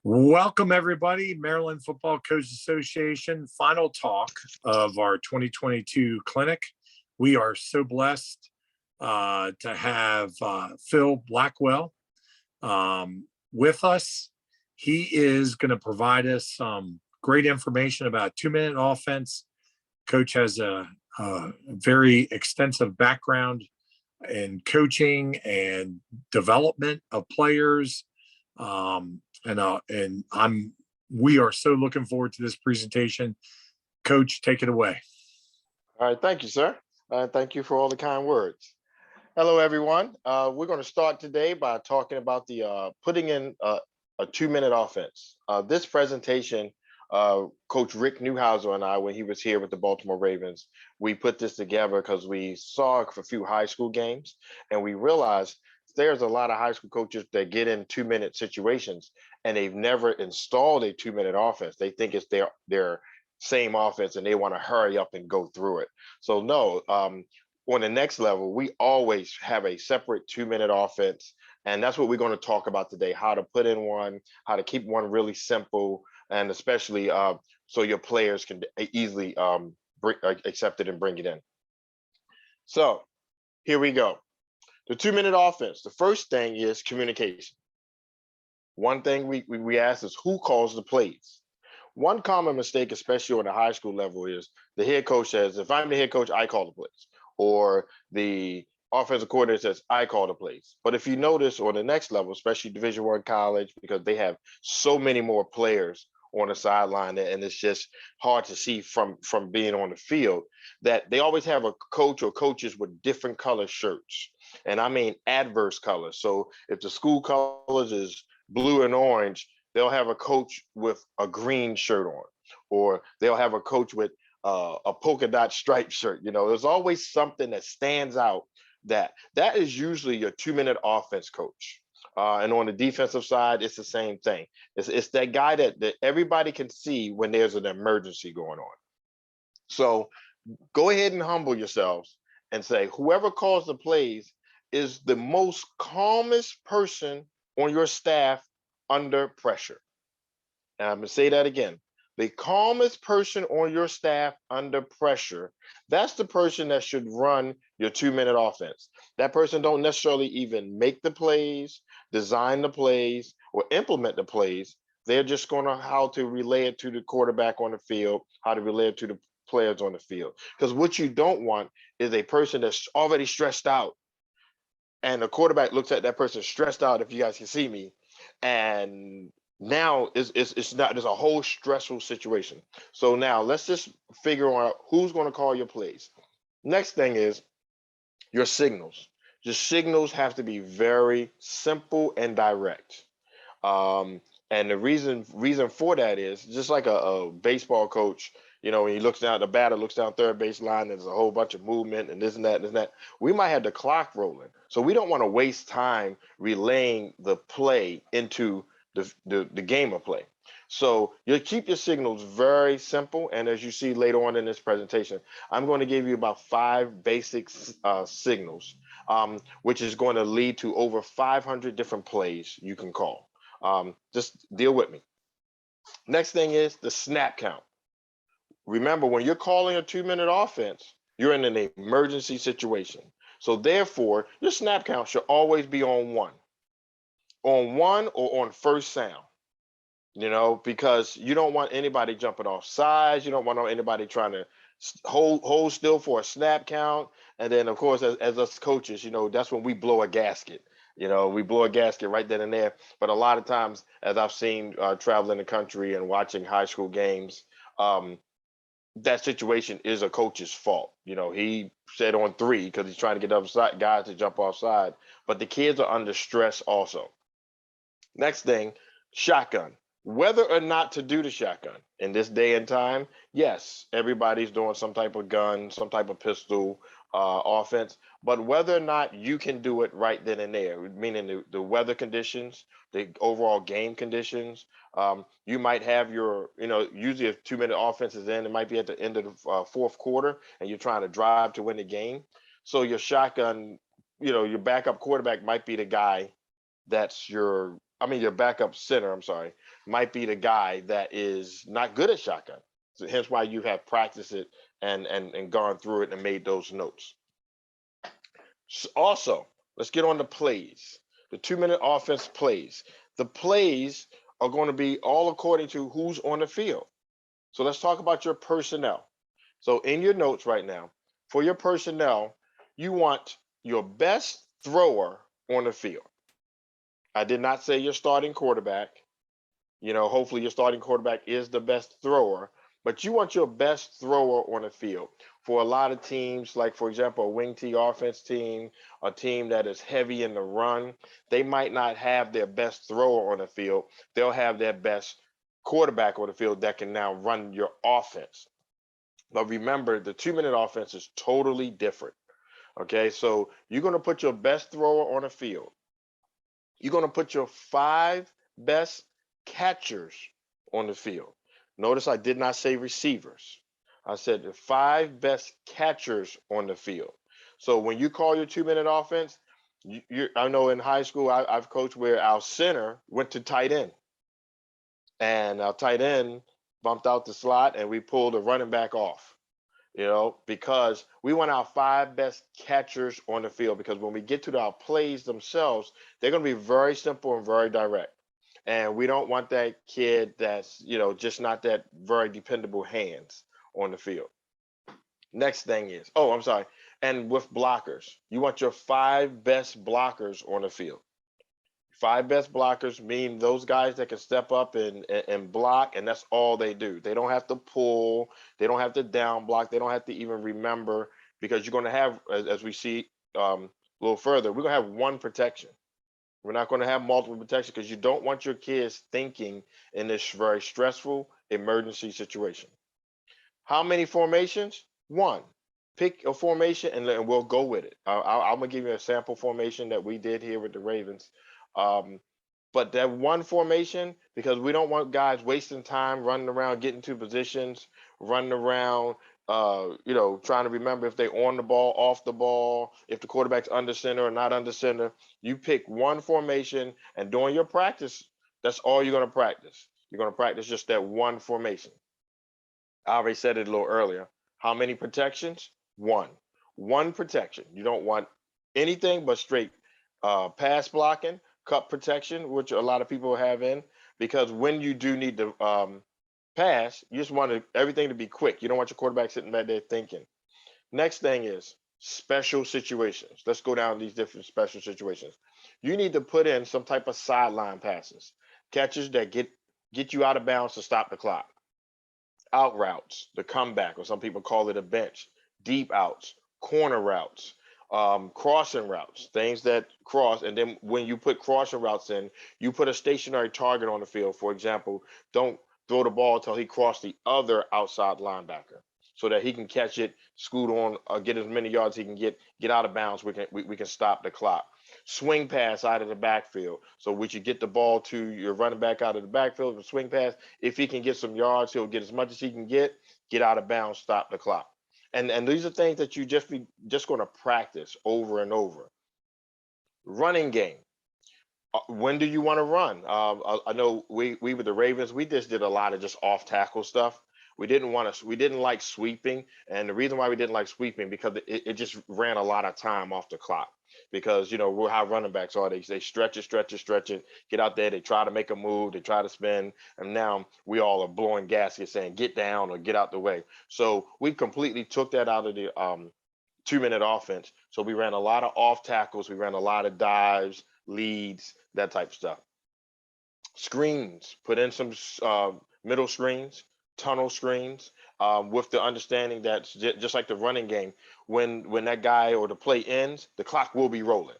Welcome, everybody. Maryland Football Coaches Association final talk of our 2022 clinic. We are so blessed to have Phil Blackwell with us. He is going to provide us some great information about two-minute offense. Coach has a very extensive background in coaching and development of players. We are so looking forward to this presentation. Coach, take it away. All right, thank you, sir. Thank you for all the kind words. Hello, everyone. We're going to start today by talking about the putting in a two-minute offense. This presentation, Coach Rick Newhouser and I, when he was here with the Baltimore Ravens, we put this together because we saw a few high school games and we realized there's a lot of high school coaches that get in two-minute situations and they've never installed a two-minute offense. They think it's their same offense and they want to hurry up and go through it. So no, on the next level, we always have a separate two-minute offense. And that's what we're going to talk about today, how to put in one, how to keep one really simple, and especially so your players can easily accept it and bring it in. So here we go. The two-minute offense, the first thing is communication. One thing we ask is who calls the plays? One common mistake, especially on the high school level, is the head coach says, if I'm the head coach, I call the plays. Or the offensive coordinator says, I call the plays. But if you notice on the next level, especially Division I college, because they have so many more players on the sideline, and it's just hard to see from being on the field, that they always have a coach or coaches with different color shirts. And I mean adverse colors. So if the school colors is blue and orange, they'll have a coach with a green shirt on, or they'll have a coach with a polka dot striped shirt. You know, there's always something that stands out. That is usually your two-minute offense coach. And on the defensive side, it's the same thing. It's that guy that everybody can see when there's an emergency going on. So go ahead and humble yourselves and say, whoever calls the plays is the most calmest person on your staff under pressure. And I'm going to say that again. The calmest person on your staff under pressure, that's the person that should run your two-minute offense. That person don't necessarily even make the plays, design the plays, or implement the plays. They're just going to how to relay it to the quarterback on the field, how to relay it to the players on the field. Because what you don't want is a person that's already stressed out. And the quarterback looks at that person stressed out, if you guys can see me, and now it's not, there's a whole stressful situation. So now let's just figure out who's going to call your plays. Next thing is your signals. Your signals have to be very simple and direct. And the reason for that is just like a baseball coach, you know, when he looks down, the batter looks down third base line, there's a whole bunch of movement and this and that and this and that. We might have the clock rolling. So we don't want to waste time relaying the play into the game of play. So you keep your signals very simple. And as you see later on in this presentation, I'm going to give you about 5 basic signals, which is going to lead to over 500 different plays you can call. Just deal with me. Next thing is the snap count. Remember, when you're calling a two-minute offense, you're in an emergency situation. So therefore, your snap count should always be on 1. On 1 or on first sound, you know, because you don't want anybody jumping off sides. You don't want anybody trying to hold still for a snap count. And then, of course, as us coaches, you know, that's when we blow a gasket. You know, we blow a gasket right then and there. But a lot of times, as I've seen traveling the country and watching high school games, that situation is a coach's fault. You know, he said on 3 because he's trying to get other guys to jump offside. But the kids are under stress also. Next thing, shotgun. Whether or not to do the shotgun in this day and time, yes, everybody's doing some type of gun, some type of pistol offense, but whether or not you can do it right then and there, meaning the weather conditions, the overall game conditions, you might have your, you know, usually if two-minute offense is in, it might be at the end of the fourth quarter and you're trying to drive to win the game. So your shotgun, you know, your backup quarterback might be the guy that's your your backup center, I'm sorry, might be the guy that is not good at shotgun. So hence why you have practiced it and gone through it and made those notes. Also, let's get on the plays. The 2-minute offense plays. The plays are going to be all according to who's on the field. So let's talk about your personnel. So in your notes right now, for your personnel, you want your best thrower on the field. I did not say your starting quarterback. Hopefully your starting quarterback is the best thrower, but you want your best thrower on the field. For a lot of teams, like for example, a wing T offense team, a team that is heavy in the run, they might not have their best thrower on the field. They'll have their best quarterback on the field that can now run your offense. But remember, the 2-minute offense is totally different. Okay, so you're going to put your best thrower on the field. You're going to put your 5 best catchers on the field. Notice I did not say receivers. I said the 5 best catchers on the field. So when you call your 2-minute offense, I know in high school I've coached where our center went to tight end, and our tight end bumped out the slot, and we pulled a running back off. Because we want our 5 best catchers on the field, because when we get to our plays themselves, they're going to be very simple and very direct. And we don't want that kid that's, just not that very dependable hands on the field. Next thing is, I'm sorry. And with blockers, you want your 5 best blockers on the field. 5 best blockers mean those guys that can step up and block, and that's all they do. They don't have to pull, they don't have to down block, they don't have to even remember, because you're going to have, as we see a little further, we're going to have one protection. We're not going to have multiple protection, because you don't want your kids thinking in this very stressful emergency situation. How many formations? 1. Pick a formation and we'll go with it. I'm going to give you a sample formation that we did here with the Ravens. But that one formation, because we don't want guys wasting time running around, getting to positions, running around, trying to remember if they're on the ball, off the ball, if the quarterback's under center or not under center. You pick one formation, and during your practice, that's all you're going to practice. You're going to practice just that one formation. I already said it a little earlier. How many protections? 1. 1 protection. You don't want anything but straight pass blocking, cup protection, which a lot of people have in, because when you do need to pass, you just want everything to be quick. You don't want your quarterback sitting back there thinking. Next thing is special situations. Let's go down these different special situations. You need to put in some type of sideline passes, catches that get you out of bounds to stop the clock. Out routes, the comeback, or some people call it a bench, deep outs, corner routes, crossing routes, things that cross. And then when you put crossing routes in, you put a stationary target on the field. For example, don't throw the ball until he crossed the other outside linebacker, so that he can catch it, scoot on, get as many yards he can get out of bounds. We can stop the clock. Swing pass out of the backfield. So we should get the ball to your running back out of the backfield with a swing pass. If he can get some yards, he'll get as much as he can get out of bounds, stop the clock. And these are things that you just going to practice over and over. Running game. When do you want to run? I know we with the Ravens, we just did a lot of just off tackle stuff. We didn't like sweeping, and the reason why we didn't like sweeping, because it just ran a lot of time off the clock. Because we're how running backs are. They stretch it, get out there, they try to make a move, they try to spin, and now we all are blowing gaskets saying get down or get out the way. So we completely took that out of the 2-minute offense. So we ran a lot of off tackles, we ran a lot of dives, leads, that type of stuff. Screens, put in some middle screens, tunnel screens, with the understanding that just like the running game, when that guy or the play ends, the clock will be rolling.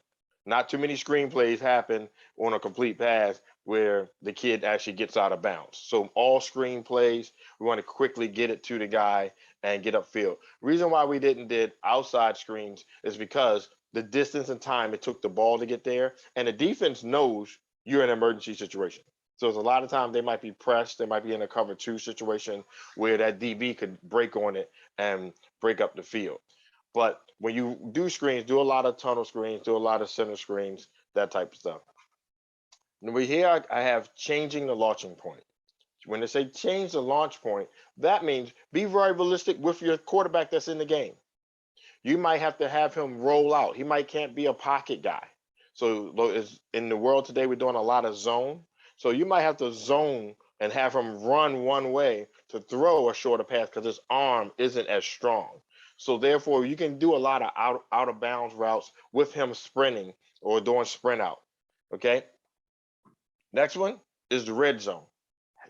Not too many screen plays happen on a complete pass where the kid actually gets out of bounds. So all screen plays, we want to quickly get it to the guy and get upfield. Reason why we didn't did outside screens is because the distance and time it took the ball to get there, and the defense knows you're in an emergency situation. So there's a lot of times they might be pressed, they might be in a cover 2 situation where that DB could break on it and break up the field. But when you do screens, do a lot of tunnel screens, do a lot of center screens, that type of stuff. Over here, I have changing the launching point. When they say change the launch point, that means be very realistic with your quarterback that's in the game. You might have him roll out. He might can't be a pocket guy. So in the world today, we're doing a lot of zone. So you might have to zone and have him run one way to throw a shorter pass because his arm isn't as strong. So therefore, you can do a lot of out of bounds routes with him sprinting or doing sprint out. Okay. Next one is the red zone.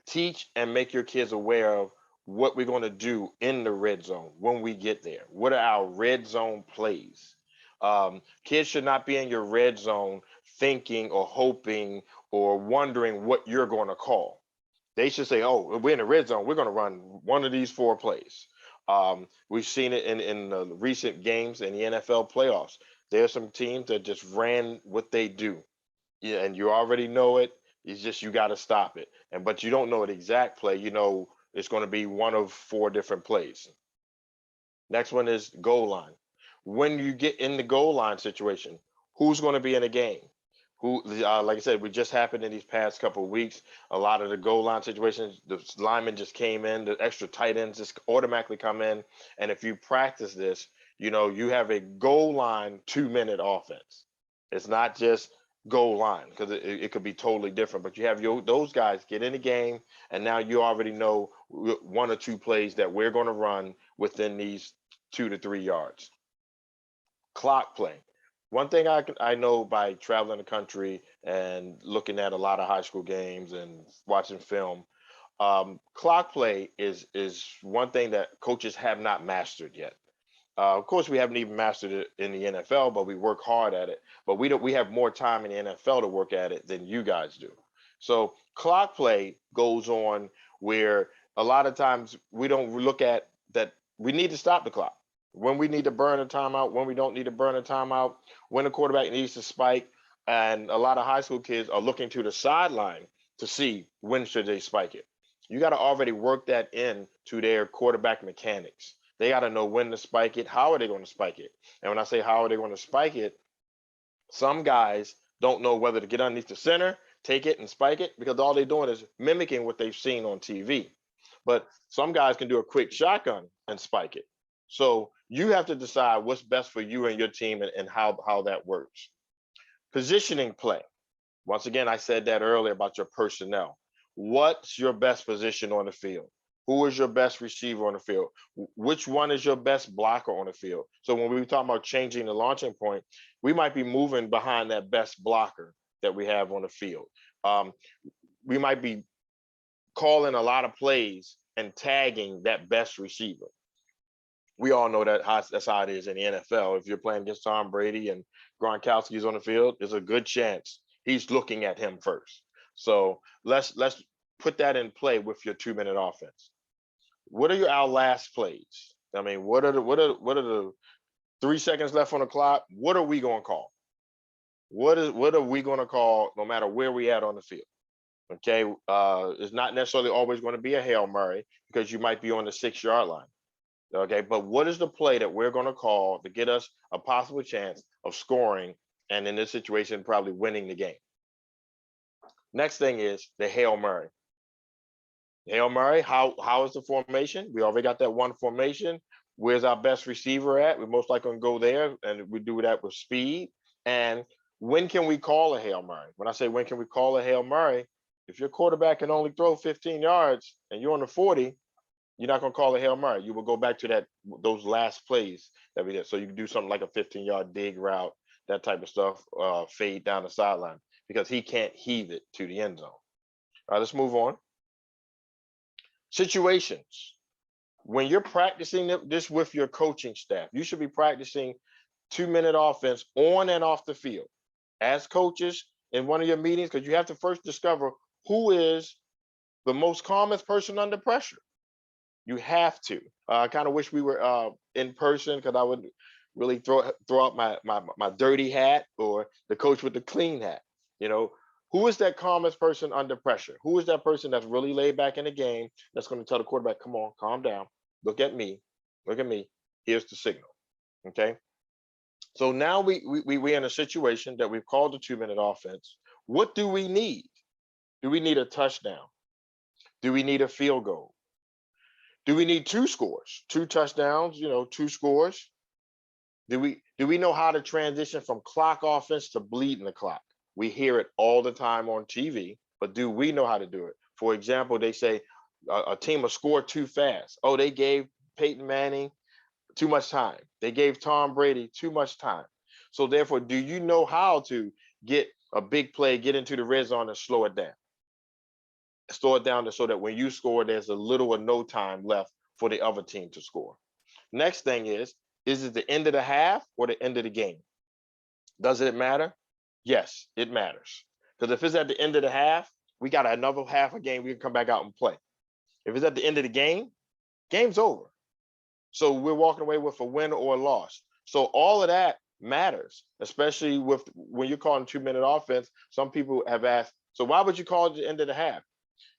Teach and make your kids aware of what we're going to do in the red zone when we get there. What are our red zone plays? Kids should not be in your red zone thinking or hoping or wondering what you're going to call. They should say, oh, we're in the red zone. We're going to run one of these 4 plays. We've seen it in the recent games in the NFL playoffs. There's some teams that just ran what they do. Yeah, and you already know it. It's just you got to stop it. But you don't know an exact play. You know it's going to be one of 4 different plays. Next one is goal line. When you get in the goal line situation, who's going to be in the game? Who, like I said, we just happened in these past couple of weeks. A lot of the goal line situations, the linemen just came in, the extra tight ends just automatically come in. And if you practice this, you know, you have a goal line 2-minute offense. It's not just goal line because it could be totally different, but you have those guys get in the game, and now you already know 1 or 2 plays that we're going to run within these 2 to 3 yards. Clock play. One thing I know by traveling the country and looking at a lot of high school games and watching film, clock play is one thing that coaches have not mastered yet. Of course, we haven't even mastered it in the NFL, but we work hard at it. But we have more time in the NFL to work at it than you guys do. So clock play goes on where a lot of times we don't look at that. We need to stop the clock when we need to burn a timeout, when we don't need to burn a timeout, when the quarterback needs to spike. And a lot of high school kids are looking to the sideline to see when should they spike it. You got to already work that in to their quarterback mechanics. They got to know when to spike it. How are they going to spike it? And when I say how are they going to spike it, some guys don't know whether to get underneath the center, take it and spike it because all they're doing is mimicking what they've seen on TV. But some guys can do a quick shotgun and spike it. So you have to decide what's best for you and your team and how that works. Positioning play. Once again, I said that earlier about your personnel. What's your best position on the field? Who is your best receiver on the field? Which one is your best blocker on the field? So when we talk about changing the launching point, we might be moving behind that best blocker that we have on the field. We might be calling a lot of plays and tagging that best receiver. We all know that's how it is in the NFL. If you're playing against Tom Brady and Gronkowski's on the field, there's a good chance he's looking at him first. So let's put that in play with your 2-minute offense. What are our last plays? I mean, what are the 3 seconds left on the clock? What are we going to call? What are we going to call no matter where we at on the field? Okay, it's not necessarily always going to be a Hail Mary because you might be on the 6-yard line. Okay, but what is the play that we're going to call to get us a possible chance of scoring and in this situation probably winning the game? Next thing is the Hail Mary. Hail Mary, how is the formation? We already got that one formation. Where's our best receiver at? We're most likely going to go there, and we do that with speed. And when can we call a Hail Mary? When I say when can we call a Hail Mary, if your quarterback can only throw 15 yards and you're on the 40, you're not going to call a Hail Mary. You will go back to those last plays that we did. So you can do something like a 15-yard dig route, that type of stuff, fade down the sideline because he can't heave it to the end zone. All right, let's move on. Situations. When you're practicing this with your coaching staff, you should be practicing 2-minute offense on and off the field. As coaches in one of your meetings, because you have to first discover who is the most calmest person under pressure. You have to. I kind of wish we were in person because I would really throw out my dirty hat or the coach with the clean hat. You know, who is that calmest person under pressure? Who is that person that's really laid back in the game that's going to tell the quarterback, come on, calm down. Look at me. Look at me. Here's the signal. Okay. So now we're in a situation that we've called the 2-minute offense. What do we need? Do we need a touchdown? Do we need a field goal? Do we need 2 scores, 2 touchdowns, 2 scores? Do we know how to transition from clock offense to bleeding the clock? We hear it all the time on TV, but do we know how to do it? For example, they say a team will score too fast. Oh, they gave Peyton Manning too much time. They gave Tom Brady too much time. So therefore, do you know how to get a big play, get into the red zone and slow it down? Slow it down so that when you score, there's a little or no time left for the other team to score. Next thing is it the end of the half or the end of the game? Does it matter? Yes, it matters. Because if it's at the end of the half, we got another half a game, we can come back out and play. If it's at the end of the game, game's over. So we're walking away with a win or a loss. So all of that matters, especially when you're calling 2-minute offense. Some people have asked, so why would you call it the end of the half?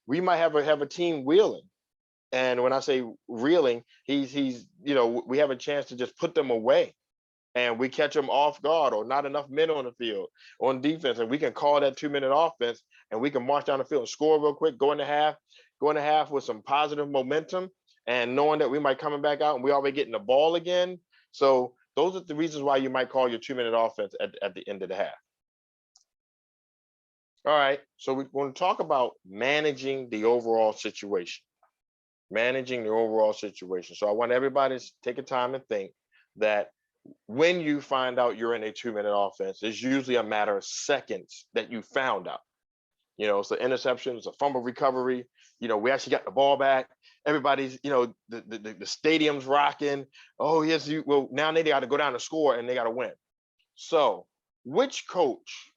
We might have a team wheeling. And when I say reeling, he's we have a chance to just put them away and we catch them off guard or not enough men on the field on defense. And we can call that 2-minute offense and we can march down the field and score real quick, go in the half with some positive momentum and knowing that we might coming back out and we already getting the ball again. So those are the reasons why you might call your 2-minute offense at the end of the half. All right, so we're going to talk about managing the overall situation. Managing the overall situation. So I want everybody to take a time and think that when you find out you're in a 2-minute offense, it's usually a matter of seconds that you found out. It's an interception, it's a fumble recovery. We actually got the ball back. Everybody's, the stadium's rocking. Oh, yes, now they got to go down and score and they got to win. So which coach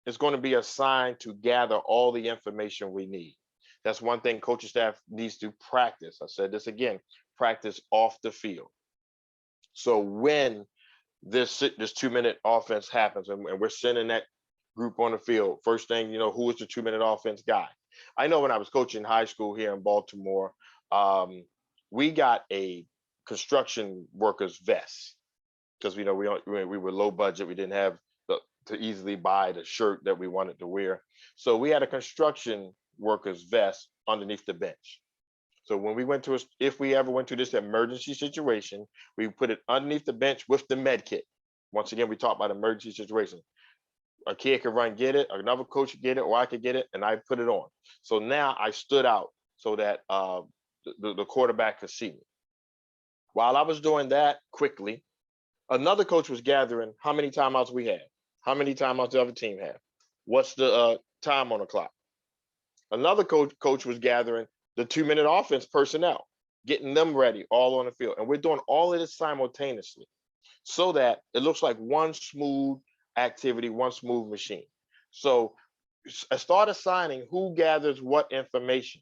is going to be assigned to gather all the information we need? That's one thing coaching staff needs to practice. I said this again, practice off the field. So when this 2-minute offense happens and we're sending that group on the field, first thing, who is the 2-minute offense guy? I know when I was coaching high school here in Baltimore, we got a construction workers vest because we were low budget. We didn't have to easily buy the shirt that we wanted to wear. So we had a construction workers vest underneath the bench. So when we if we ever went to this emergency situation, we put it underneath the bench with the med kit. Once again, we talk about emergency situation. A kid could run, get it, another coach could get it, or I could get it, and I put it on. So now I stood out so that the quarterback could see me. While I was doing that quickly, another coach was gathering how many timeouts we had, how many timeouts the other team had, what's the time on the clock. Another coach was gathering the 2-minute offense personnel, getting them ready all on the field. And we're doing all of this simultaneously so that it looks like one smooth activity, one smooth machine. So I start assigning who gathers what information.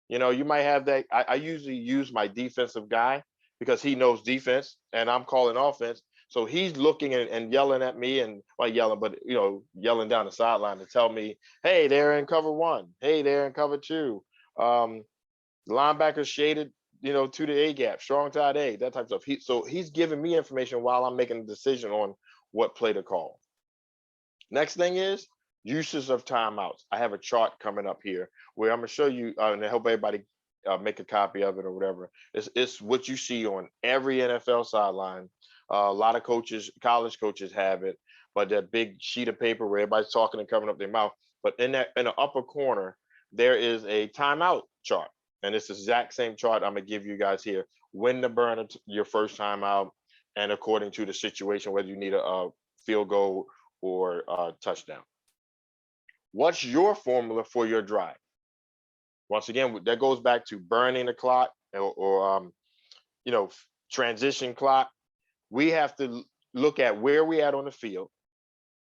You might have that. I usually use my defensive guy because he knows defense and I'm calling offense. So he's looking and yelling at me and yelling, but yelling down the sideline to tell me, hey, they're in cover 1. Hey, they're in cover 2. Linebackers shaded, to the A gap, strong side A, that type of stuff. So he's giving me information while I'm making a decision on what play to call. Next thing is uses of timeouts. I have a chart coming up here where I'm going to show you and help everybody make a copy of it or whatever. It's what you see on every NFL sideline. A lot of coaches, college coaches have it, but that big sheet of paper where everybody's talking and covering up their mouth. But in the upper corner, there is a timeout chart. And it's the exact same chart I'm going to give you guys here. When to burn your first timeout and according to the situation, whether you need a field goal or a touchdown. What's your formula for your drive? Once again, that goes back to burning the clock or transition clock. We have to look at where we at on the field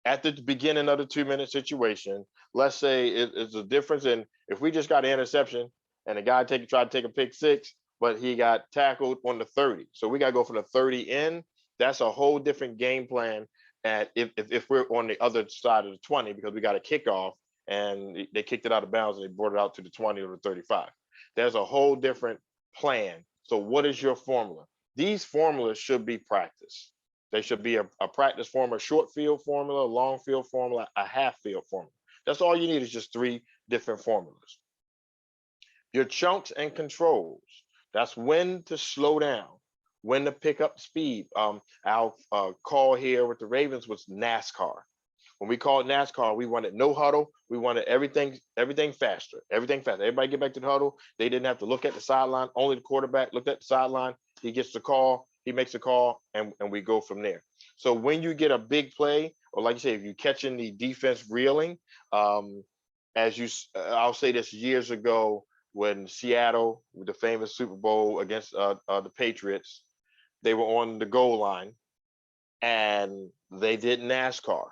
at the beginning of the 2-minute situation. Let's say it's a difference in if we just got an interception and the guy tried to take a pick 6, but he got tackled on the 30. So we got to go from the 30 in. That's a whole different game plan. And if we're on the other side of the 20, because we got a kickoff and they kicked it out of bounds and they brought it out to the 20 or the 35. There's a whole different plan. So what is your formula? These formulas should be practiced. They should be a practice formula, a short field formula, a long field formula, a half field formula. That's all you need is just 3 different formulas. Your chunks and controls. That's when to slow down, when to pick up speed. Our call here with the Ravens was NASCAR. When we called NASCAR, we wanted no huddle. We wanted everything faster, everything fast. Everybody get back to the huddle. They didn't have to look at the sideline. Only the quarterback looked at the sideline. He gets the call. He makes a call, and we go from there. So when you get a big play, or like you say, if you're catching the defense reeling, I'll say this years ago when Seattle, with the famous Super Bowl against the Patriots, they were on the goal line, and they did NASCAR.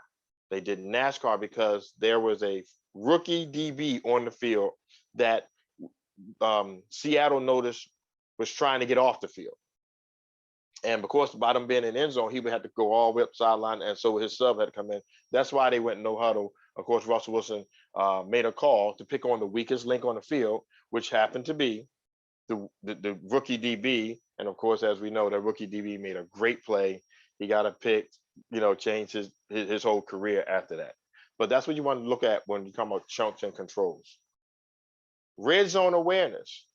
They did NASCAR because there was a rookie DB on the field that Seattle noticed was trying to get off the field. And of course, by them being in end zone, he would have to go all the way up sideline, and so his sub had to come in. That's why they went no huddle. Of course, Russell Wilson made a call to pick on the weakest link on the field, which happened to be the rookie DB. And of course, as we know, that rookie DB made a great play. He got a pick, changed his whole career after that. But that's what you want to look at when you come about chunks and controls. Red zone awareness,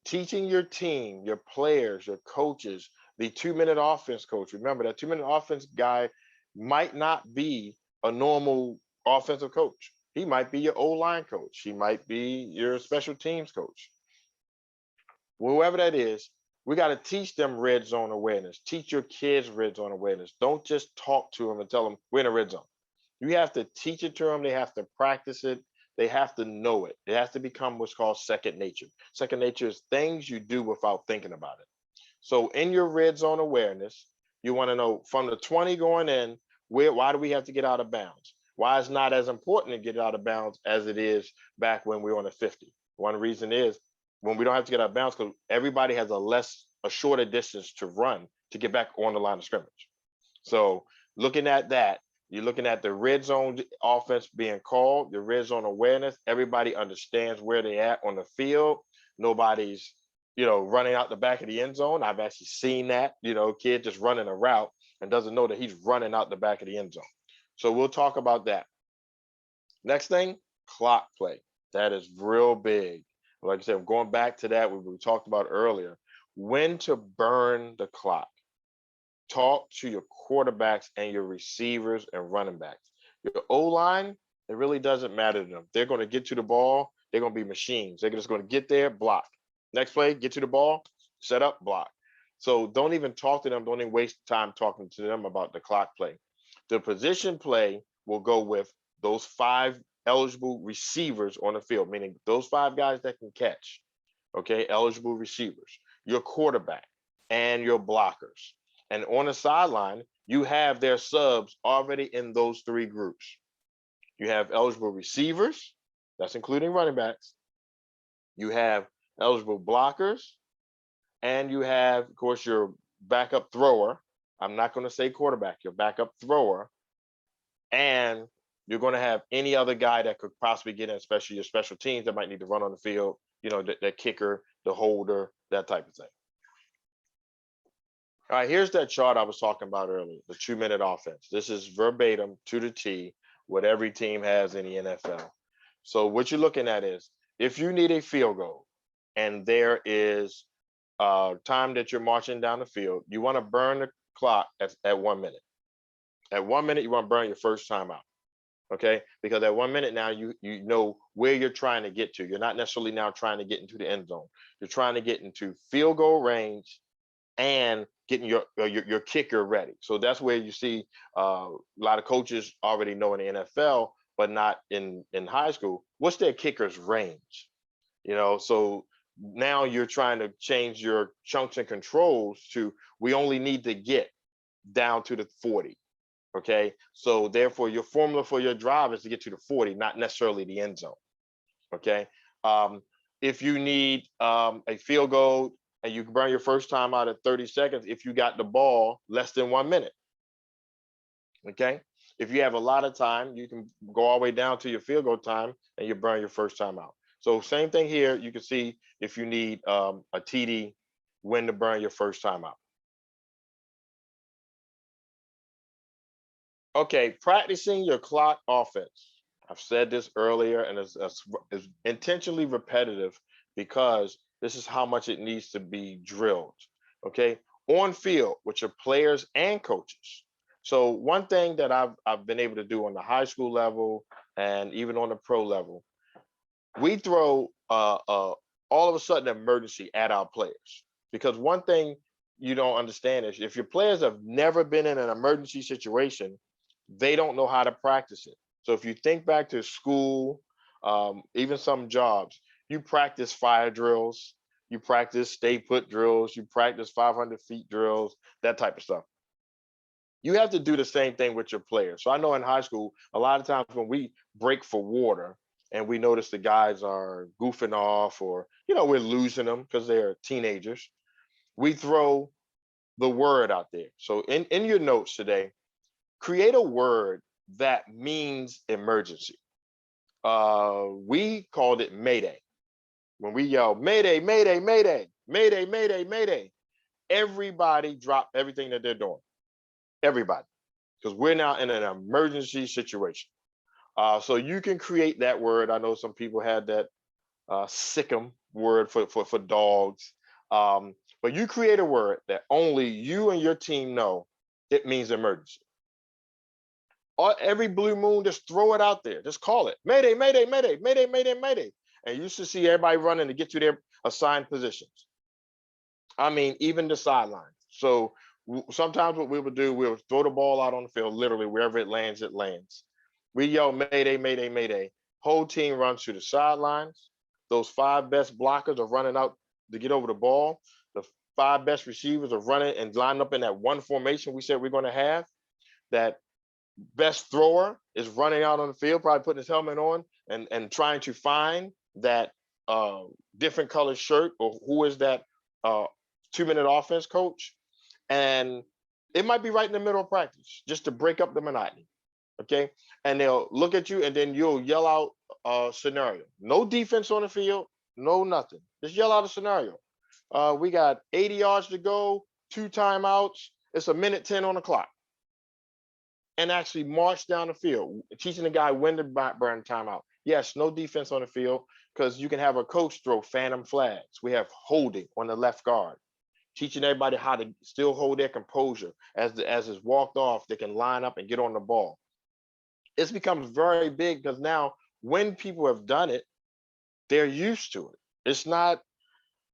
teaching your team, your players, your coaches, the 2-minute offense coach. Remember, that 2-minute offense guy might not be a normal offensive coach. He might be your O-line coach. He might be your special teams coach. Whoever that is, we got to teach them red zone awareness. Teach your kids red zone awareness. Don't just talk to them and tell them we're in a red zone. You have to teach it to them. They have to practice it. They have to know it. It has to become what's called second nature. Second nature is things you do without thinking about it. So in your red zone awareness, you want to know from the 20 going in, why do we have to get out of bounds? Why it's not as important to get out of bounds as it is back when we were on the 50. One reason is when we don't have to get out of bounds because everybody has a shorter distance to run to get back on the line of scrimmage. So looking at that, you're looking at the red zone offense being called, the red zone awareness. Everybody understands where they're at on the field. Nobody's, running out the back of the end zone. I've actually seen that, kid just running a route and doesn't know that he's running out the back of the end zone. So we'll talk about that. Next thing, clock play. That is real big. Like I said, going back to that, we talked about earlier, when to burn the clock. Talk to your quarterbacks and your receivers and running backs. Your O-line, it really doesn't matter to them. They're going to get to the ball. They're going to be machines. They're just going to get there, block. Next play, get to the ball, set up, block. So don't even talk to them. Don't even waste time talking to them about the clock play. The position play will go with those 5 eligible receivers on the field, meaning those 5 guys that can catch, okay, eligible receivers, your quarterback, and your blockers. And on the sideline, you have their subs already in those 3 groups. You have eligible receivers, that's including running backs. You have eligible blockers, and you have, of course, your backup thrower. I'm not going to say quarterback, your backup thrower. And you're going to have any other guy that could possibly get in, especially your special teams that might need to run on the field, the kicker, the holder, that type of thing. All right, here's that chart I was talking about earlier, the 2-minute offense. This is verbatim to the T, what every team has in the NFL. So what you're looking at is, if you need a field goal and there is time that you're marching down the field, you want to burn the clock at 1 minute. At 1 minute, you want to burn your first timeout, okay? Because at 1 minute now, you know where you're trying to get to. You're not necessarily now trying to get into the end zone. You're trying to get into field goal range and getting your kicker ready. So that's where you see a lot of coaches already know in the NFL, but not in high school. What's their kicker's range? So now you're trying to change your chunks and controls to, we only need to get down to the 40. Okay. So therefore your formula for your drive is to get to the 40, not necessarily the end zone. Okay. If you need a field goal and you can burn your first time out at 30 seconds, if you got the ball less than 1 minute. Okay. If you have a lot of time, you can go all the way down to your field goal time and you burn your first time out. So same thing here. You can see if you need a TD, when to burn your first time out. Okay, practicing your clock offense. I've said this earlier, and it's intentionally repetitive because this is how much it needs to be drilled. Okay, on field with your players and coaches. So one thing that I've been able to do on the high school level and even on the pro level, we throw all of a sudden emergency at our players, because one thing you don't understand is if your players have never been in an emergency situation, they don't know how to practice it. So if you think back to school, even some jobs, you practice fire drills, you practice stay put drills, you practice 500 feet drills, that type of stuff. You have to do the same thing with your players. So I know in high school, a lot of times when we break for water and we notice the guys are goofing off, or we're losing them because they're teenagers, we throw the word out there. So in your notes today, create a word that means emergency. We called it Mayday. When we yell Mayday, Mayday, Mayday, Mayday, Mayday, Mayday, everybody drop everything that they're doing. Everybody, because we're now in an emergency situation. So you can create that word. I know some people had that sick'em word for dogs, but you create a word that only you and your team know. It means emergency. Or every blue moon, just throw it out there. Just call it Mayday, Mayday, Mayday, Mayday, Mayday, Mayday, and you should see everybody running to get to their assigned positions. I mean, even the sideline. So sometimes what we would do, we'll throw the ball out on the field, literally wherever it lands, it lands. We yell Mayday, Mayday, Mayday. Whole team runs to the sidelines. Those 5 best blockers are running out to get over the ball. The 5 best receivers are running and lining up in that one formation we said we're going to have. That best thrower is running out on the field, probably putting his helmet on and trying to find that different color shirt, or who is that 2-minute offense coach. And it might be right in the middle of practice just to break up the monotony. Okay. And they'll look at you and then you'll yell out a scenario. No defense on the field, no nothing. Just yell out a scenario. We got 80 yards to go, 2 timeouts. It's 1:10 on the clock. And actually march down the field, teaching the guy when to burn timeout. Yes, no defense on the field, because you can have a coach throw phantom flags. We have holding on the left guard, teaching everybody how to still hold their composure. As it's walked off, they can line up and get on the ball. It's becomes very big because now when people have done it, they're used to it. It's not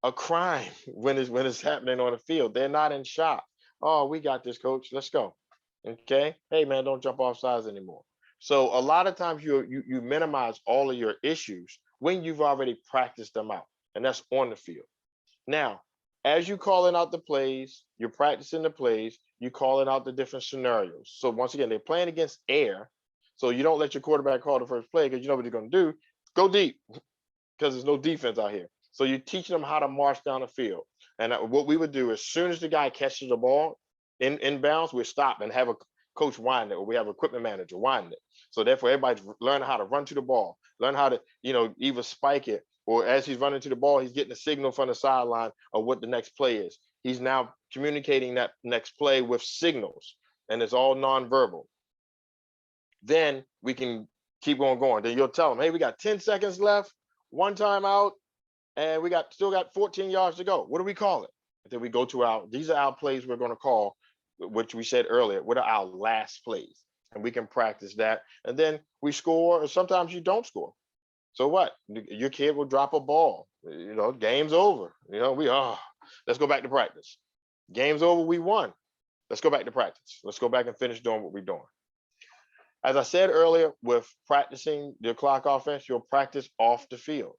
a crime when it's happening on the field. They're not in shock. Oh, we got this, coach. Let's go. Okay. Hey man, don't jump off sides anymore. So a lot of times you minimize all of your issues when you've already practiced them out, and that's on the field. Now, as you calling out the plays, you're practicing the plays, you calling out the different scenarios. So once again, they're playing against air. So you don't let your quarterback call the first play because you know what they're going to do. Go deep, because there's no defense out here. So you're teaching them how to march down the field. And what we would do, as soon as the guy catches the ball in bounds, we stop and have a coach wind it, or we have equipment manager wind it. So therefore, everybody's learning how to run to the ball, learn how to, either spike it, or as he's running to the ball, he's getting a signal from the sideline of what the next play is. He's now communicating that next play with signals, and it's all nonverbal. Then we can keep on going. Then you'll tell them, hey, we got 10 seconds left, 1 timeout, and we still got 14 yards to go. What do we call it? And then we go to these are our plays we're going to call, which we said earlier. What are our last plays? And we can practice that. And then we score, or sometimes you don't score. So what? Your kid will drop a ball. Game's over. Let's go back to practice. Game's over. We won. Let's go back to practice. Let's go back and finish doing what we're doing. As I said earlier, with practicing your clock offense, you'll practice off the field.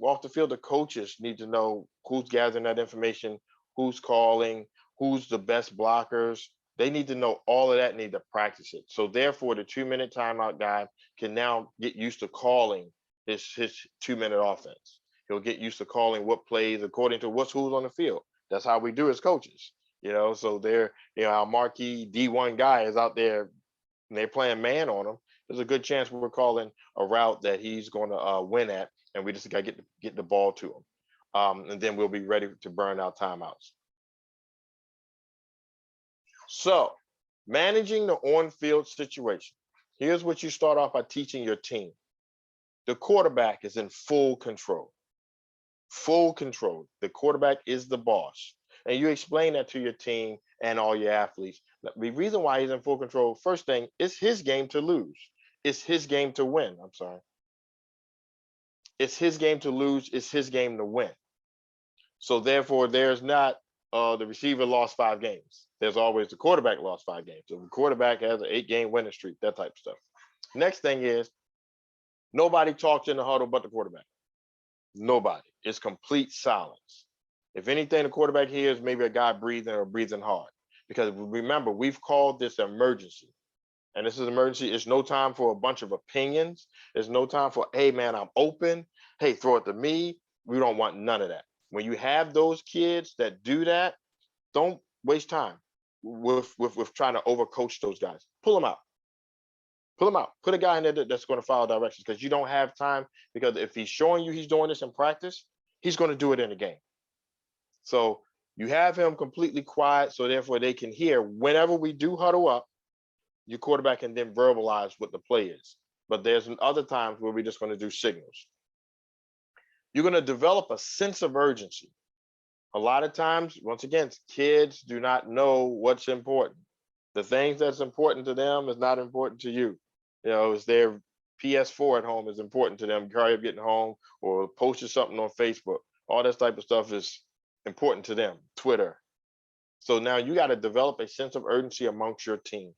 Off the field, the coaches need to know who's gathering that information, who's calling, who's the best blockers. They need to know all of that, need to practice it. So therefore, the 2-minute timeout guy can now get used to calling his 2-minute offense. He'll get used to calling what plays according to who's on the field. That's how we do as coaches. So our marquee D1 guy is out there and they're playing man on him. There's a good chance we're calling a route that he's going to win at, and we just got to get the ball to him. And then we'll be ready to burn out timeouts. So Managing the on-field situation. Here's what you start off by teaching your team. The quarterback is in full control. Full control. The quarterback is the boss. And you explain that to your team and all your athletes. The reason why he's in full control, first thing, it's his game to lose. It's his game to win. I'm sorry. It's his game to lose. It's his game to win. So therefore, there's not the receiver lost 5 games. There's always the quarterback lost 5 games. So the quarterback has an 8-game winning streak, that type of stuff. Next thing is, nobody talks in the huddle but the quarterback. Nobody. It's complete silence. If anything, the quarterback hears maybe a guy breathing or breathing hard. Because remember, we've called this emergency. And this is an emergency. It's no time for a bunch of opinions. There's no time for, hey, man, I'm open. Hey, throw it to me. We don't want none of that. When you have those kids that do that, don't waste time with trying to overcoach those guys. Pull them out. Pull them out. Put a guy in there that's going to follow directions, because you don't have time. Because if he's showing you he's doing this in practice, he's going to do it in the game. So you have him completely quiet, so therefore they can hear whenever we do huddle up, your quarterback can then verbalize what the play is. But there's other times where we're just going to do signals. You're going to develop a sense of urgency. A lot of times, once again, kids do not know what's important. The things that's important to them is not important to you. You know, is their PS4 at home is important to them. Hurry up getting home, or posting something on Facebook. All that type of stuff is important to them. Twitter. So now you got to develop a sense of urgency amongst your team,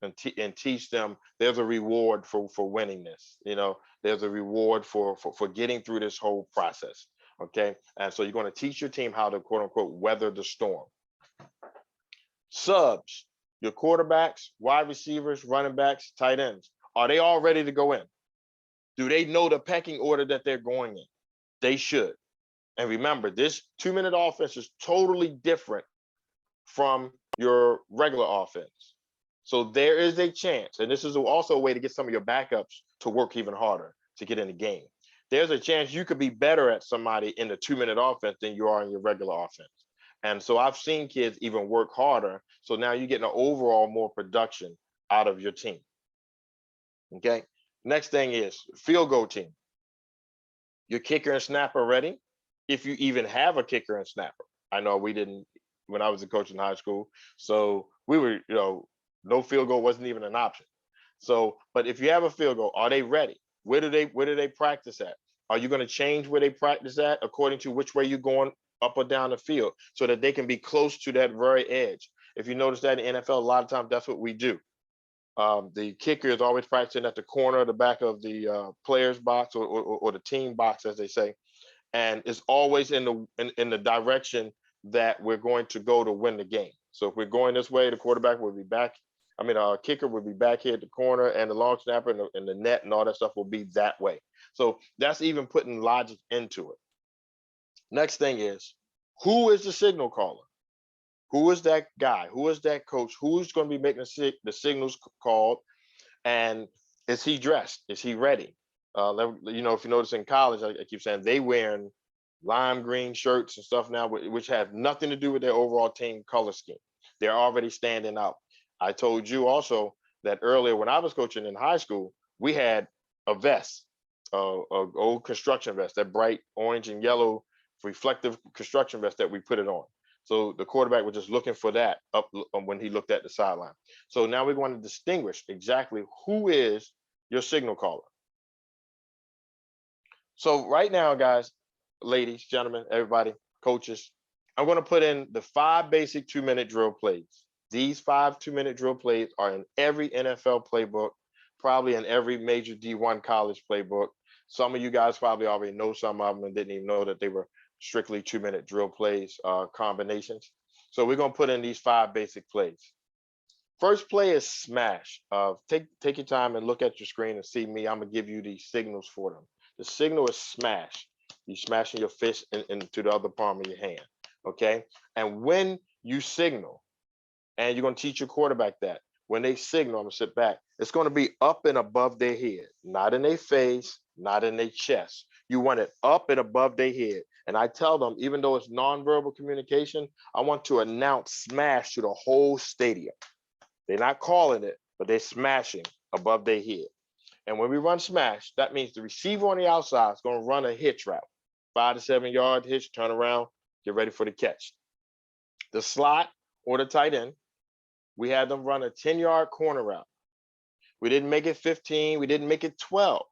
and teach them there's a reward for winning this. You know, there's a reward for getting through this whole process. Okay. And so you're going to teach your team how to, quote unquote, weather the storm. Subs, your quarterbacks, wide receivers, running backs, tight ends, are they all ready to go in? Do they know the pecking order that they're going in? They should. And remember, this 2-minute offense is totally different from your regular offense. So there is a chance, and this is also a way to get some of your backups to work even harder to get in the game. There's a chance you could be better at somebody in the 2-minute offense than you are in your regular offense. And so I've seen kids even work harder. So now you're getting an overall more production out of your team. Okay. Next thing is field goal team. Your kicker and snapper ready, if you even have a kicker and snapper. I know we didn't when I was a coach in high school. So we were, no field goal wasn't even an option. So, but if you have a field goal, are they ready? Where do they practice at? Are you going to change where they practice at according to which way you're going up or down the field, so that they can be close to that very edge? If you notice that in the NFL, a lot of times that's what we do. The kicker is always practicing at the corner, the back of the player's box, or the team box, as they say, and it's always in the direction that we're going to go to win the game. So if we're going this way, the quarterback will be back. Kicker will be back here at the corner, and the long snapper and the net and all that stuff will be that way. So that's even putting logic into it. Next thing is, who is the signal caller? Who is that guy? Who is that coach? Who's going to be making the signals called? And is he dressed? Is he ready? If you notice in college, I keep saying they wearing lime green shirts and stuff now, which have nothing to do with their overall team color scheme. They're already standing out. I told you also that earlier when I was coaching in high school, we had a vest, a old construction vest, that bright orange and yellow reflective construction vest that we put it on. So the quarterback was just looking for that up when he looked at the sideline. So now we want to distinguish exactly who is your signal caller. So right now, guys, ladies, gentlemen, everybody, coaches, I'm going to put in the 5 basic 2-minute drill plays. These 5 2-minute drill plays are in every NFL playbook, probably in every major D1 college playbook. Some of you guys probably already know some of them and didn't even know that they were strictly 2-minute drill plays combinations. So we're going to put in these 5 basic plays. First play is smash. Take your time and look at your screen and see me. I'm going to give you these signals for them. The signal is smash. You're smashing your fist into the other palm of your hand. Okay. And when you signal, and you're going to teach your quarterback that when they signal, I'm going to sit back, it's going to be up and above their head, not in their face, not in their chest. You want it up and above their head. And I tell them, even though it's nonverbal communication, I want to announce smash to the whole stadium. They're not calling it, but they're smashing above their head. And when we run smash, that means the receiver on the outside is going to run a hitch route, 5 to 7 yard hitch, turn around, get ready for the catch. The slot or the tight end, we had them run a 10-yard corner route. We didn't make it 15. We didn't make it 12.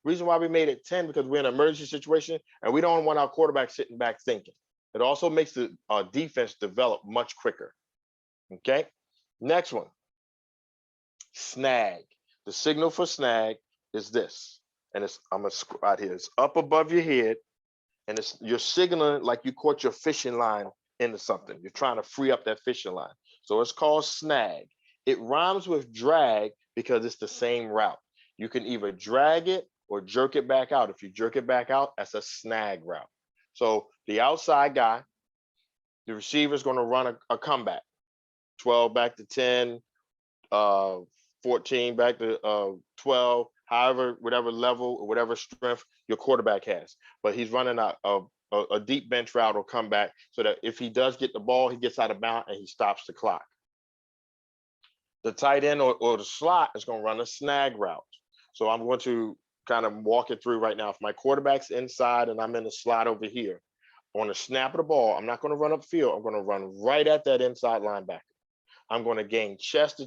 Reason why we made it 10, because we're in an emergency situation and we don't want our quarterback sitting back thinking. It also makes the defense develop much quicker. Okay. Next one, snag. The signal for snag is this. And I'm going to scroll out here. It's up above your head. And you're signaling like you caught your fishing line into something. You're trying to free up that fishing line. So it's called snag. It rhymes with drag because it's the same route. You can either drag it or jerk it back out. If you jerk it back out, that's a snag route. So the outside guy, the receiver is going to run a comeback. 12 back to 10, 14 back to 12, however, whatever level or whatever strength your quarterback has. But he's running a deep bench route or comeback so that if he does get the ball, he gets out of bounds and he stops the clock. The tight end or the slot is going to run a snag route. So I'm going to kind of walk it through right now. If my quarterback's inside and I'm in the slot over here, on the snap of the ball, I'm not going to run upfield. I'm going to run right at that inside linebacker. I'm going to gain chest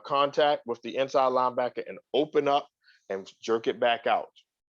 contact with the inside linebacker and open up and jerk it back out.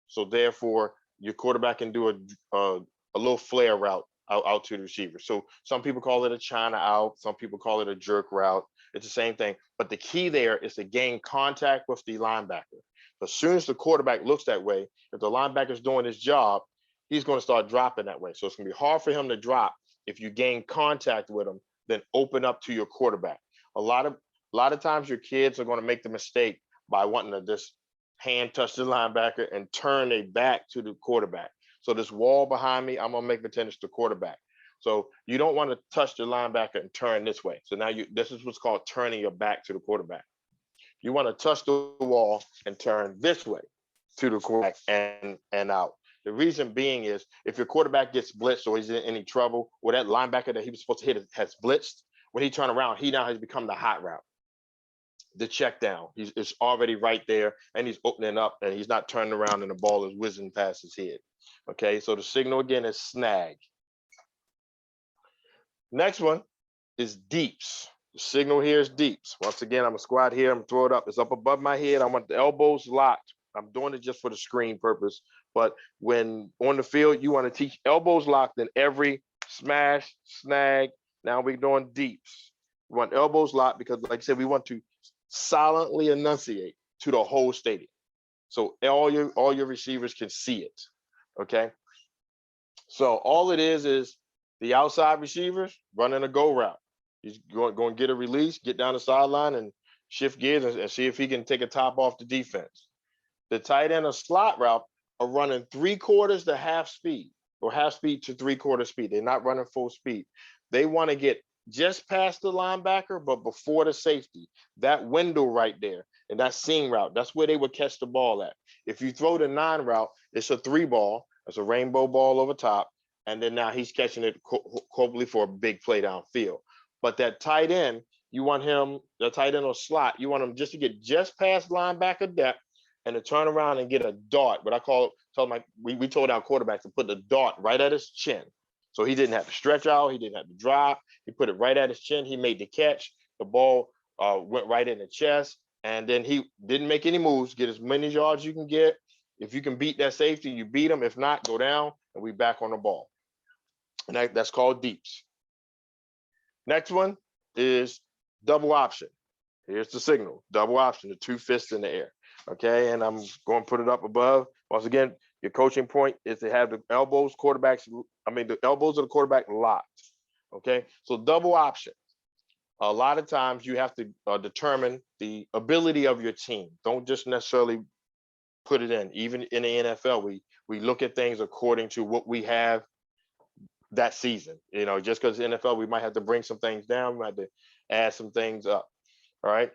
So therefore, your quarterback can do a little flare route out to the receiver. So some people call it a China out. Some people call it a jerk route. It's the same thing. But the key there is to gain contact with the linebacker. As soon as the quarterback looks that way, if the linebacker's doing his job, he's going to start dropping that way. So it's going to be hard for him to drop if you gain contact with him, then open up to your quarterback. A lot of times your kids are going to make the mistake by wanting to just hand touch the linebacker and turn their back to the quarterback. So this wall behind me, I'm going to make pretend it's the quarterback. So you don't want to touch the linebacker and turn this way. So now this is what's called turning your back to the quarterback. You want to touch the wall and turn this way to the quarterback and out. The reason being is if your quarterback gets blitzed or he's in any trouble, or that linebacker that he was supposed to hit has blitzed, when he turns around, he now has become the hot route, the check down. It's already right there, and he's opening up, and he's not turning around, and the ball is whizzing past his head. Okay, so the signal again is snag. Next one is deeps. The signal here is deeps. Once again, I'm gonna squat here, I'm gonna throw it up. It's up above my head. I want the elbows locked. I'm doing it just for the screen purpose. But when on the field, you want to teach elbows locked in every smash, snag. Now we're doing deeps. We want elbows locked because, like I said, we want to silently enunciate to the whole stadium. So all your receivers can see it. Okay. So all it is the outside receivers running a go route. He's going to get a release, get down the sideline and shift gears and see if he can take a top off the defense. The tight end or slot route are running 3/4 to half speed or half speed to 3/4 speed. They're not running full speed. They want to get just past the linebacker, but before the safety, that window right there, and that seam route, that's where they would catch the ball at. If you throw the 9 route, it's a 3 ball. It's a rainbow ball over top. And then now he's catching it hopefully for a big play downfield. But that tight end, you want him, the tight end or slot, you want him just to get just past linebacker depth and to turn around and get a dart. But we told our quarterbacks to put the dart right at his chin. So he didn't have to stretch out. He didn't have to drop. He put it right at his chin. He made the catch. The ball went right in the chest. And then he didn't make any moves. Get as many yards you can get. If you can beat that safety, you beat him. If not, go down and we back on the ball. And that's called deeps. Next one is double option. Here's the signal, double option, the 2 fists in the air. Okay, and I'm going to put it up above. Once again, your coaching point is to have the elbows of the quarterback locked. Okay, so double option. A lot of times you have to determine the ability of your team. Don't just necessarily put it in. Even in the NFL, we look at things according to what we have that season. You know, just because NFL, we might have to bring some things down, we might have to add some things up. All right.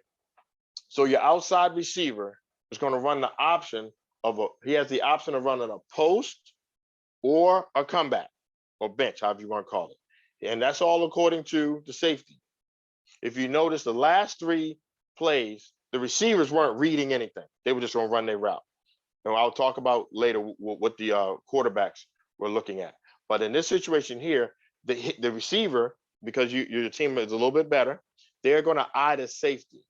So your outside receiver is going to run the option he has the option of running a post or a comeback or bench, however you want to call it. And that's all according to the safety. If you notice, the last 3 plays, the receivers weren't reading anything. They were just going to run their route. And I'll talk about later what the quarterbacks were looking at. But in this situation here, the receiver, because your team is a little bit better, they're going to eye the safety,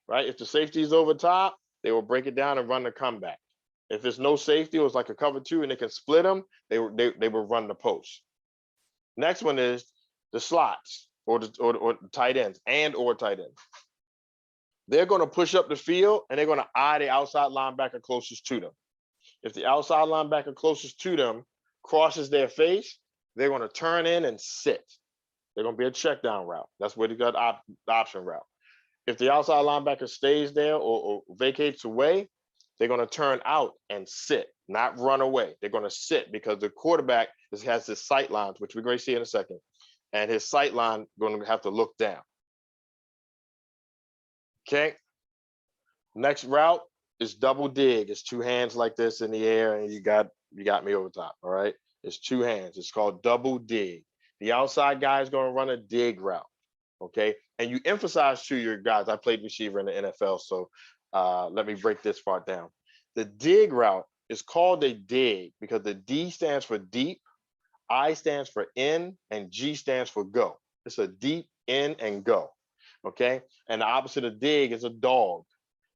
right? If the safety is over top, they will break it down and run the comeback. If there's no safety, it was like a cover two and they can split them, they will run the post. Next one is the slots or the tight ends or tight ends. They're going to push up the field and they're going to eye the outside linebacker closest to them. If the outside linebacker closest to them crosses their face, they're going to turn in and sit. They're going to be a check down route. That's where they got the option route. If the outside linebacker stays there or vacates away, they're going to turn out and sit, not run away. They're going to sit because the quarterback has his sight lines, which we're going to see in a second, and his sight line going to have to look down. Okay. Next route is double dig. It's two hands like this in the air, and you got me over top. All right. It's two hands. It's called double dig. The outside guy is going to run a dig route. Okay. And you emphasize to your guys, I played receiver in the NFL, so let me break this part down. The dig route is called a dig because the D stands for deep, I stands for in, and G stands for go. It's a deep in and go. Okay. And the opposite of dig is a dog,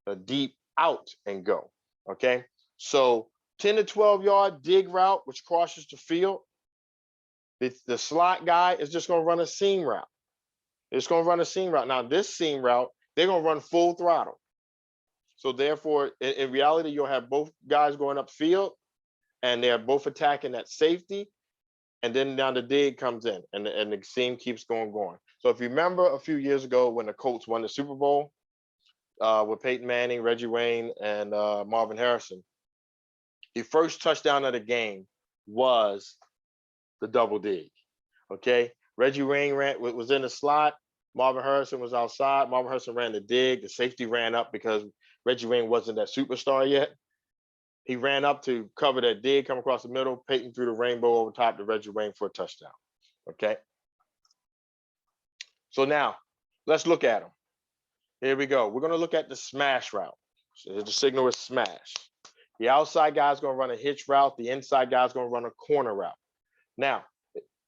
a deep out and go. Okay. So 10 to 12 yard dig route, which crosses the field. The slot guy is just going to run a seam route. It's going to run a seam route. Now, this seam route, they're going to run full throttle. So therefore, in reality, you'll have both guys going upfield and they're both attacking that safety. And then down the dig comes in and the seam keeps going. So if you remember a few years ago when the Colts won the Super Bowl with Peyton Manning, Reggie Wayne, and Marvin Harrison, the first touchdown of the game was the double dig. Okay. Reggie Wayne was in the slot. Marvin Harrison was outside. Marvin Harrison ran the dig. The safety ran up because Reggie Wayne wasn't that superstar yet. He ran up to cover that dig, come across the middle. Peyton threw the rainbow over top to Reggie Wayne for a touchdown. Okay. So now let's look at them. Here we go. We're going to look at the smash route. So the signal is smash. The outside guy's going to run a hitch route. The inside guy's going to run a corner route. Now,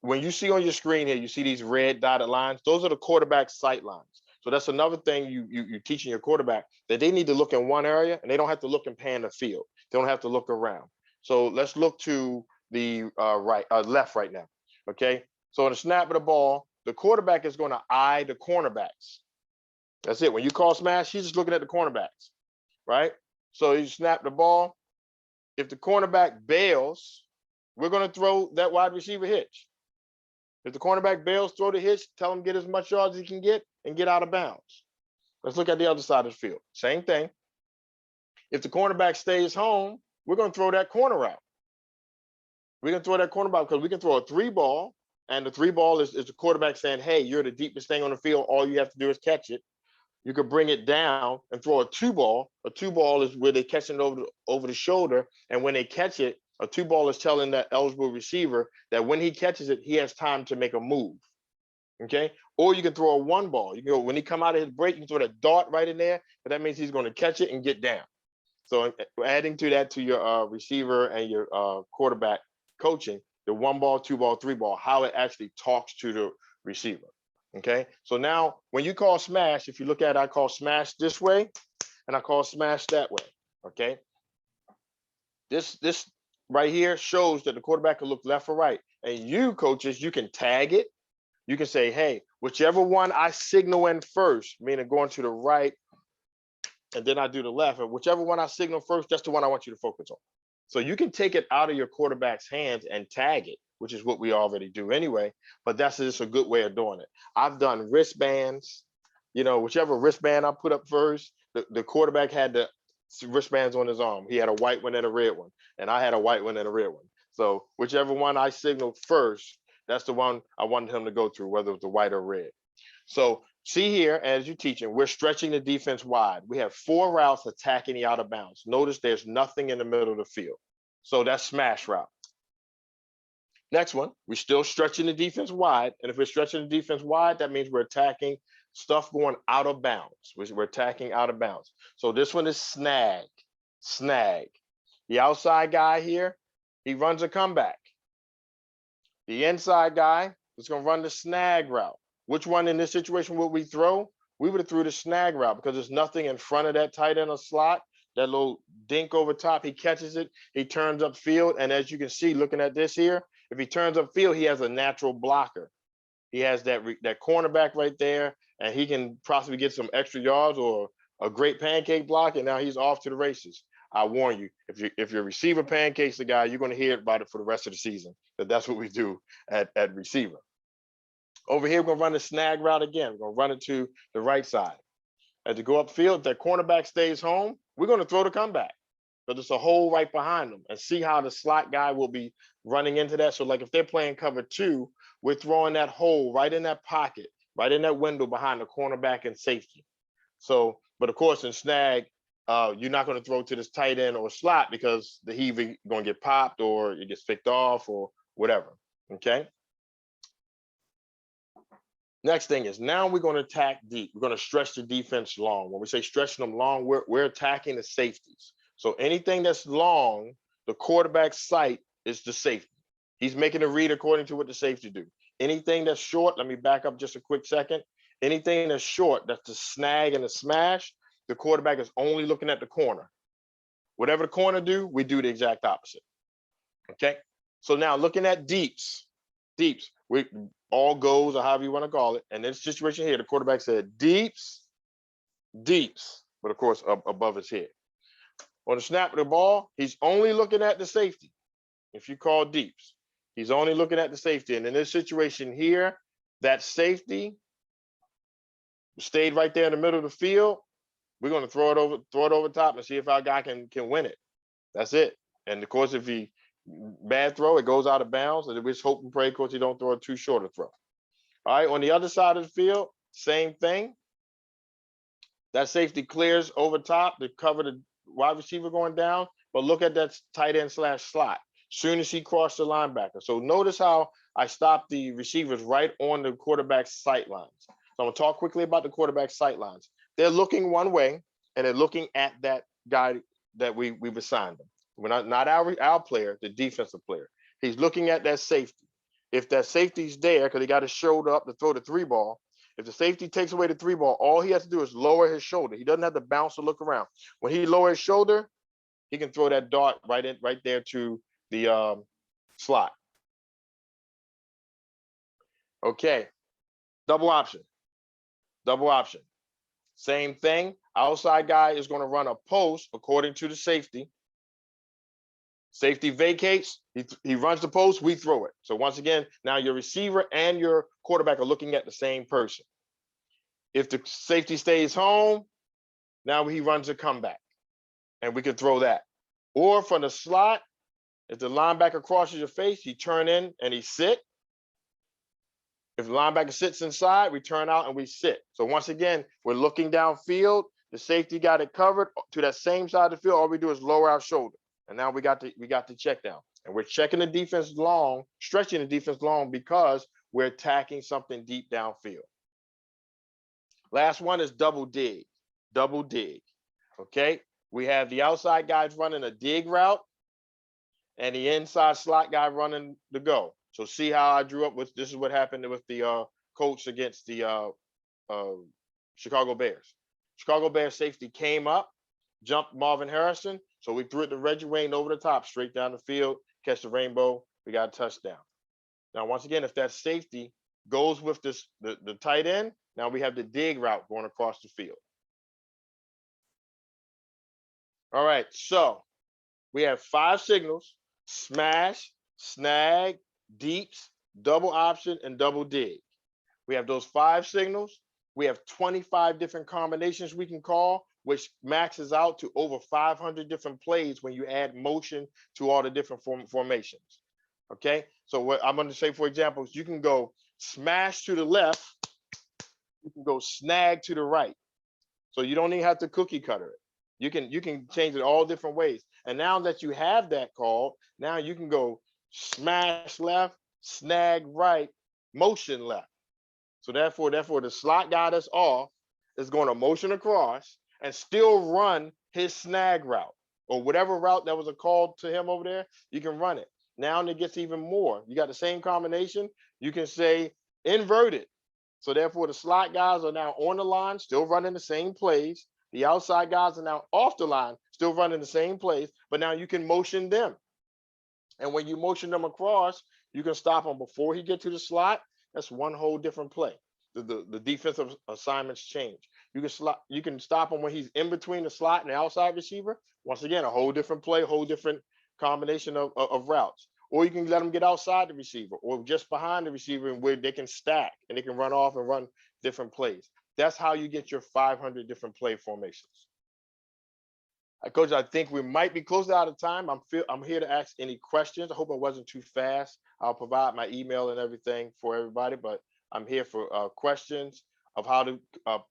when you see on your screen here, you see these red dotted lines. Those are the quarterback sight lines. So that's another thing you're teaching your quarterback, that they need to look in one area and they don't have to look and pan the field. They don't have to look around. So let's look to the left right now. Okay. So on the snap of the ball, the quarterback is going to eye the cornerbacks. That's it. When you call smash, he's just looking at the cornerbacks, right? So you snap the ball. If the cornerback bails, we're going to throw that wide receiver hitch. If the cornerback bails, throw the hitch, tell him get as much yards as he can get and get out of bounds. Let's look at the other side of the field. Same thing. If the cornerback stays home, we're going to throw that corner out. We're going to throw that corner out because we can throw a 3-ball, and the 3-ball is the quarterback saying, hey, you're the deepest thing on the field. All you have to do is catch it. You could bring it down and throw a 2-ball. A 2-ball is where they catch it over the shoulder, and when they catch it, a 2-ball is telling that eligible receiver that when he catches it, he has time to make a move. Okay. Or you can throw a 1-ball. You can go, when he come out of his break, you can throw that dart right in there, but that means he's going to catch it and get down. So adding to that, to your receiver and your quarterback coaching, the 1-ball, 2-ball, 3-ball, how it actually talks to the receiver. Okay. So now when you call smash, if you look at it, I call smash this way and I call smash that way. Okay. This right here shows that the quarterback can look left or right. And you coaches, you can tag it. You can say, hey, whichever one I signal in first, meaning going to the right, and then I do the left, and whichever one I signal first, that's the one I want you to focus on. So you can take it out of your quarterback's hands and tag it, which is what we already do anyway, but that's just a good way of doing it. I've done wristbands, whichever wristband I put up first, the quarterback had the wristbands on his arm. He had a white one and a red one, and I had a white one and a red one. So whichever one I signaled first, that's the one I wanted him to go through, whether it was the white or red. So see here, as you're teaching, we're stretching the defense wide. We have 4 routes attacking the out of bounds. Notice there's nothing in the middle of the field. So that's smash route. Next one, we're still stretching the defense wide. And if we're stretching the defense wide, that means we're attacking stuff going out of bounds. We're attacking out of bounds. So this one is snag, snag. The outside guy here, he runs a comeback. The inside guy is going to run the snag route. Which one in this situation would we throw? We would have threw the snag route because there's nothing in front of that tight end or slot. That little dink over top, he catches it, he turns upfield, and as you can see, looking at this here, if he turns upfield, he has a natural blocker. He has that cornerback right there, and he can possibly get some extra yards or a great pancake block, and now he's off to the races. I warn you, if your receiver pancakes the guy, you're going to hear about it for the rest of the season. That's what we do at receiver. Over here, we're going to run the snag route again. We're going to run it to the right side. As you go upfield, if that cornerback stays home, we're going to throw the comeback because it's a hole right behind them, and see how the slot guy will be running into that. So like if they're playing cover 2, we're throwing that hole right in that pocket, right in that window behind the cornerback and safety. So, but of course in snag, you're not going to throw to this tight end or slot because the heavy going to get popped or it gets picked off or whatever, okay? Next thing is now we're going to attack deep. We're going to stretch the defense long. When we say stretching them long, we're attacking the safeties. So anything that's long, the quarterback's sight is the safety. He's making a read according to what the safety do. Anything that's short, let me back up just a quick second. Anything that's short, that's the snag and the smash, the quarterback is only looking at the corner. Whatever the corner do, we do the exact opposite. Okay? So now looking at deeps, we all goes or however you want to call it. And in this situation here, the quarterback said deeps, but of course above his head. On the snap of the ball, he's only looking at the safety. If you call deeps, he's only looking at the safety. And in this situation here, that safety stayed right there in the middle of the field. We're going to throw it over top and see if our guy can win it. That's it. And of course, if he bad throw, it goes out of bounds. And we just hope and pray, of course, he don't throw a too short a throw. All right, on the other side of the field, same thing. That safety clears over top to cover the wide receiver going down. But look at that tight end / slot. Soon as he crossed the linebacker. So notice how I stopped the receivers right on the quarterback's sight lines. So I'm going to talk quickly about the quarterback's sight lines. They're looking one way, and they're looking at that guy that we've assigned them. We're not our player, the defensive player. He's looking at that safety. If that safety's there, because he got his shoulder up to throw the 3-ball, if the safety takes away the 3-ball, all he has to do is lower his shoulder. He doesn't have to bounce or look around. When he lowers his shoulder, he can throw that dart right there to the slot. Okay, double option. Same thing. Outside guy is going to run a post according to the safety. Safety vacates, he runs the post, we throw it. So once again, now your receiver and your quarterback are looking at the same person. If the safety stays home, now he runs a comeback, and we can throw that. Or from the slot, if the linebacker crosses your face, you turn in and he sit. If the linebacker sits inside, we turn out and we sit. So once again, we're looking downfield. The safety got it covered to that same side of the field. All we do is lower our shoulder. And now we got the check down. And we're checking the defense long, stretching the defense long because we're attacking something deep downfield. Last one is double dig. Okay? We have the outside guys running a dig route and the inside slot guy running the go. So see how I drew up with, this is what happened with the Colts against the Chicago Bears. Chicago Bears safety came up, jumped Marvin Harrison. So we threw it to Reggie Wayne over the top, straight down the field, catch the rainbow. We got a touchdown. Now, once again, if that safety goes with this, the tight end, now we have the dig route going across the field. All right, so we have 5 signals: smash, snag, deeps, double option, and double dig. We have those 5 signals. We have 25 different combinations we can call, which maxes out to over 500 different plays when you add motion to all the different formations. Okay, so what I'm going to say, for example, is you can go smash to the left, you can go snag to the right. So you don't even have to cookie cutter it. You can change it all different ways. And now that you have that call, now you can go smash left, snag right, motion left. So therefore, the slot guy that's off is going to motion across and still run his snag route or whatever route that was a call to him over there. You can run it. Now it gets even more. You got the same combination. You can say inverted. So therefore, the slot guys are now on the line, still running the same plays. The outside guys are now off the line, still running the same plays, but now you can motion them. And when you motion them across, you can stop him before he get to the slot. That's one whole different play. The defensive assignments change. You can stop him when he's in between the slot and the outside receiver. Once again, a whole different play, whole different combination of routes. Or you can let them get outside the receiver or just behind the receiver and where they can stack and they can run off and run different plays. That's how you get your 500 different play formations. Coach, I think we might be close out of time. I'm here to ask any questions. I hope I wasn't too fast. I'll provide my email and everything for everybody, but I'm here for questions of how to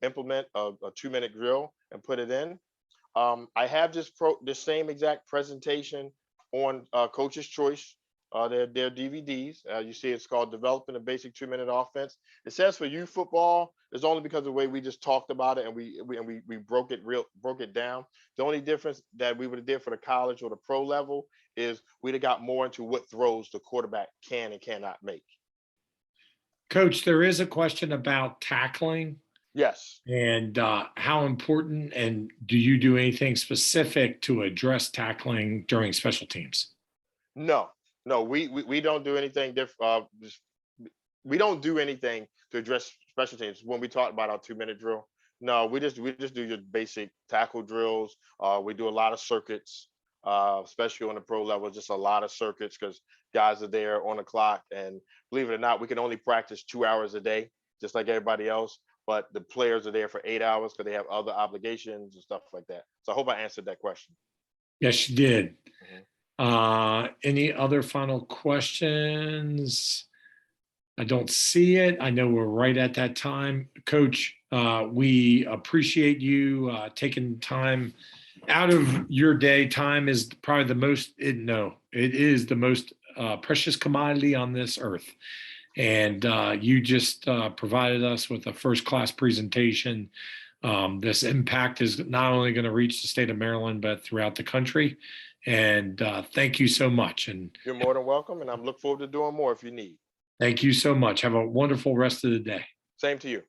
implement a 2-minute drill and put it in. I have this same exact presentation on Coach's Choice, their DVDs. You see it's called Developing a Basic 2-Minute Offense. It says for youth football, it's only because of the way we just talked about it and we broke it down. The only difference that we would have did for the college or the pro level is we'd have got more into what throws the quarterback can and cannot make. Coach, there is a question about tackling. Yes. And how important, and do you do anything specific to address tackling during special teams? No, we don't do anything different. We don't do anything to address special teams when we talk about our 2-minute drill. No, we just do your basic tackle drills. We do a lot of circuits, especially on the pro level, just a lot of circuits because guys are there on the clock. And believe it or not, we can only practice 2 hours a day, just like everybody else. But the players are there for 8 hours because they have other obligations and stuff like that. So I hope I answered that question. Yes, you did. Mm-hmm. Any other final questions? I don't see it. I know we're right at that time. Coach, we appreciate you taking time out of your day. Time is probably it is the most precious commodity on this earth. And you just provided us with a first-class presentation. This impact is not only going to reach the state of Maryland, but throughout the country. And thank you so much. And you're more than welcome. And I'm looking forward to doing more if you need. Thank you so much. Have a wonderful rest of the day. Same to you.